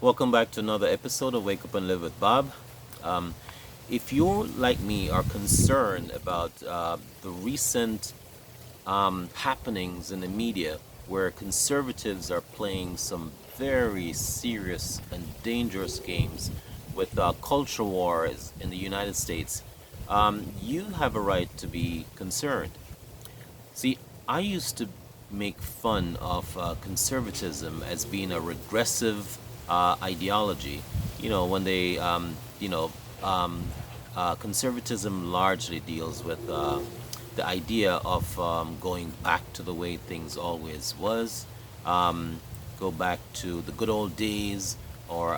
Welcome back to another episode of Wake Up and Live with Bob. Um, if you're like me are concerned about the recent happenings in the media where conservatives are playing some very serious and dangerous games with culture wars in the United States, you have a right to be concerned. See, I used to make fun of conservatism as being a regressive ideology. When conservatism largely deals with the idea of going back to the way things always was, um, go back to the good old days, or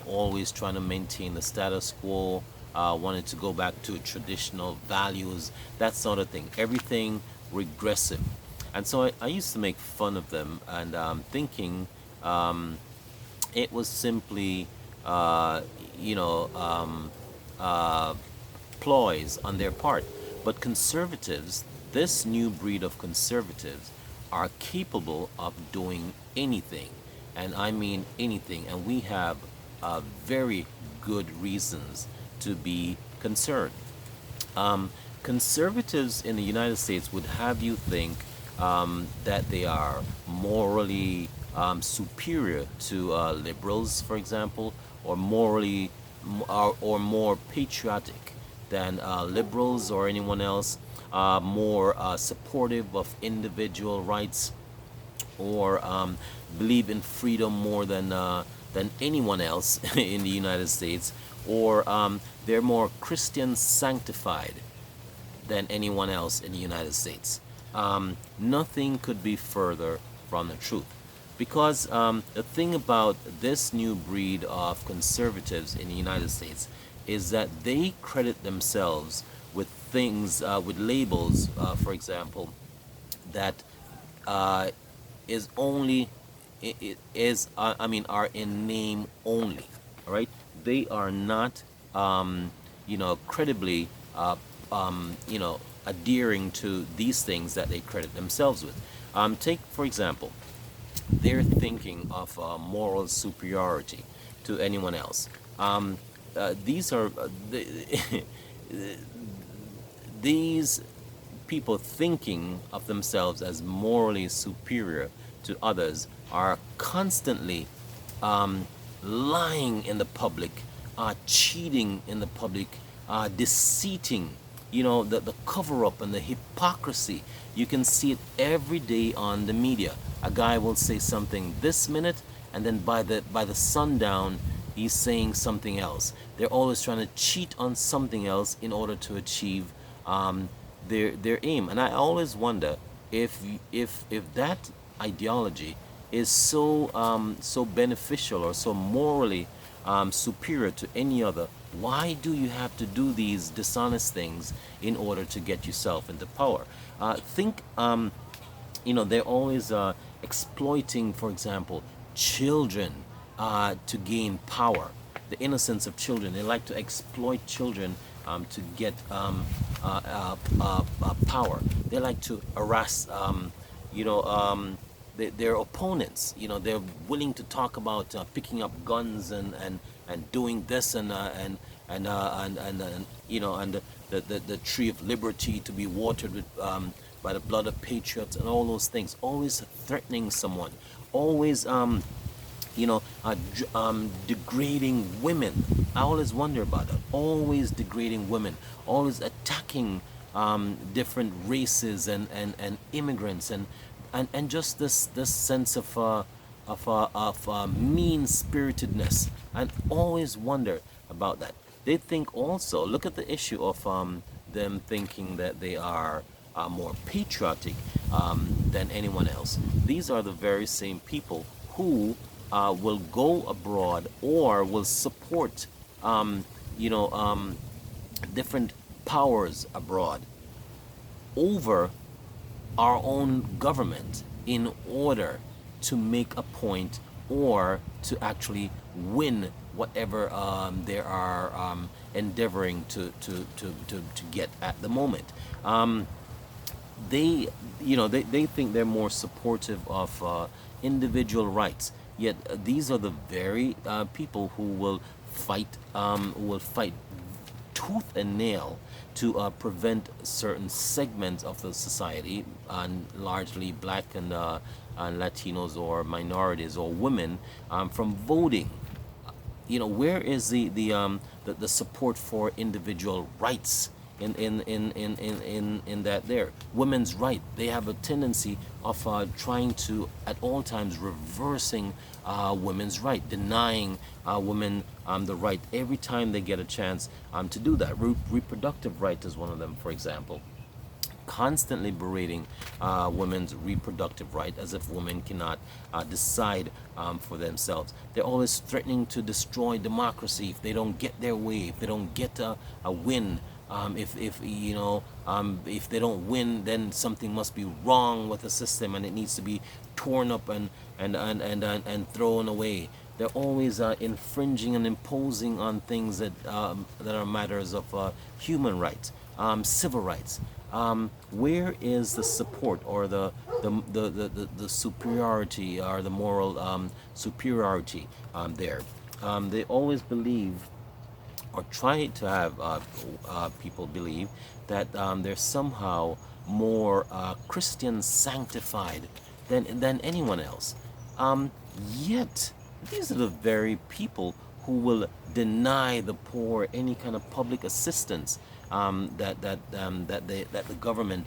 always trying to maintain the status quo, wanted to go back to traditional values, that sort of thing. Everything regressive. And so I used to make fun of them and thinking um, it was simply, uh, you know, um, uh, ploys on their part. But conservatives, this new breed of conservatives, are capable of doing anything. And I mean anything. And we have very good reasons to be concerned. Um, Conservatives in the United States would have you think that they are morally superior to liberals, for example, or or more patriotic than liberals or anyone else, more supportive of individual rights, or believe in freedom more than anyone else in the United States, or they're more Christian sanctified than anyone else in the United States. Nothing could be further from the truth. Because the thing about this new breed of conservatives in the United States is that they credit themselves with things, with labels, for example, that uh, is only it is I mean are in name only. All right, they are not credibly adhering to these things that they credit themselves with. Take for example, they're thinking of moral superiority to anyone else. These are these people thinking of themselves as morally superior to others are constantly um, lying in the public, cheating in the public, deceiving. The cover up and the hypocrisy. You can see it every day on the media. A guy will say something this minute, and then by the sundown, he's saying something else. They're always trying to cheat on something else in order to achieve their aim. And I always wonder if that ideology is so beneficial or so morally superior to any other. Why do you have to do these dishonest things in order to get yourself into power? Think they're always exploiting, for example, children to gain power, the innocence of children. They like to exploit children to get power. They like to harass you know their opponents. They're willing to talk about picking up guns and doing this and the tree of liberty to be watered with by the blood of patriots and all those things. Always threatening someone. Always degrading women. I always wonder about that. Always degrading women. Always attacking different races and immigrants and just this sense of mean spiritedness. And always wonder about that. They think also. Look at the issue of them thinking that they are more patriotic than anyone else. These are the very same people who will go abroad or will support, you know, um, different powers abroad over our own government in order to make a point or to actually win whatever they are endeavoring to get at the moment. they they think they're more supportive of individual rights, yet these are the very people who will fight tooth and nail to prevent certain segments of the society, and largely black and Latinos or minorities or women, from voting. Where is the support for individual rights in that there women's right? They have a tendency of trying to at all times reversing women's right, denying women the right every time they get a chance to do that. Reproductive right is one of them, for example, constantly berating women's reproductive right, as if women cannot decide for themselves. They're always threatening to destroy democracy if they don't get their way, if they don't get a win. If they don't win, then something must be wrong with the system, and it needs to be torn up and thrown away. They're always infringing and imposing on things that are matters of human rights, civil rights. Where is the support or the superiority or the moral superiority there? They always believe, or try to have people believe, that they're somehow more Christian sanctified than anyone else. Yet, these are the very people who will deny the poor any kind of public assistance that the government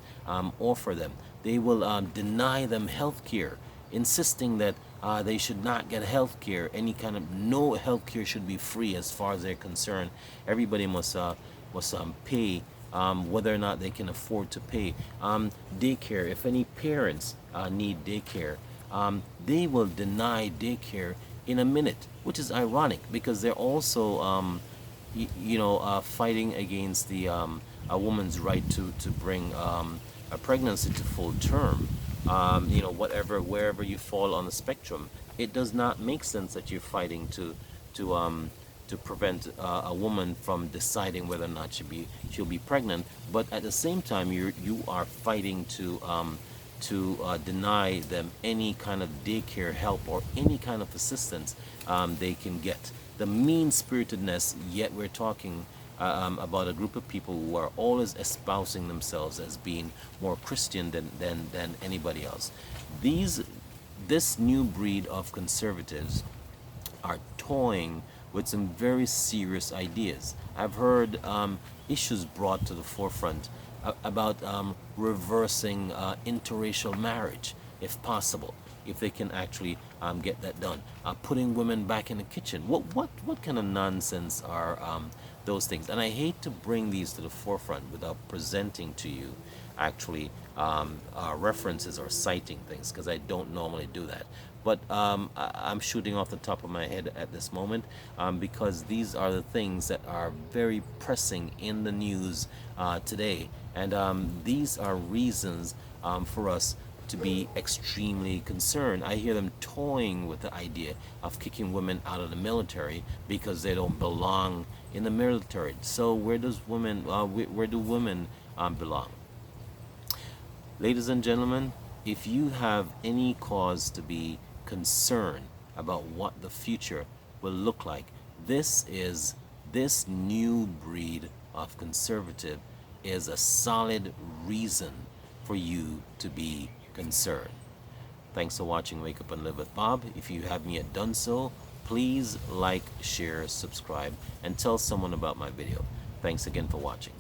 offer them. They will deny them health care, insisting that they should not get health care. No health care should be free as far as they're concerned. Everybody must pay, whether or not they can afford to pay. Daycare, if any parents need daycare, they will deny daycare in a minute, which is ironic because they're also fighting against a woman's right to bring a pregnancy to full term. Wherever you fall on the spectrum, it does not make sense that you're fighting to prevent a woman from deciding whether or not she'll be pregnant, but at the same time you are fighting to deny them any kind of daycare help or any kind of assistance they can get. The mean-spiritedness, yet we're talking about a group of people who are always espousing themselves as being more Christian than anybody else. This new breed of conservatives are toying with some very serious ideas. I've heard issues brought to the forefront about reversing interracial marriage, if possible, if they can actually get that done. Putting women back in the kitchen. What kind of nonsense are those things? And I hate to bring these to the forefront without presenting to you actually references or citing things, because I don't normally do that. But I'm shooting off the top of my head at this moment because these are the things that are very pressing in the news today. And these are reasons for us to be extremely concerned. I hear them toying with the idea of kicking women out of the military because they don't belong in the military. So where do women belong? Ladies and gentlemen, if you have any cause to be concerned about what the future will look like, this new breed of conservative is a solid reason for you to be concerned. Thanks for watching Wake Up and Live with Bob. If you haven't yet done so, please like, share, subscribe, and tell someone about my video. Thanks again for watching.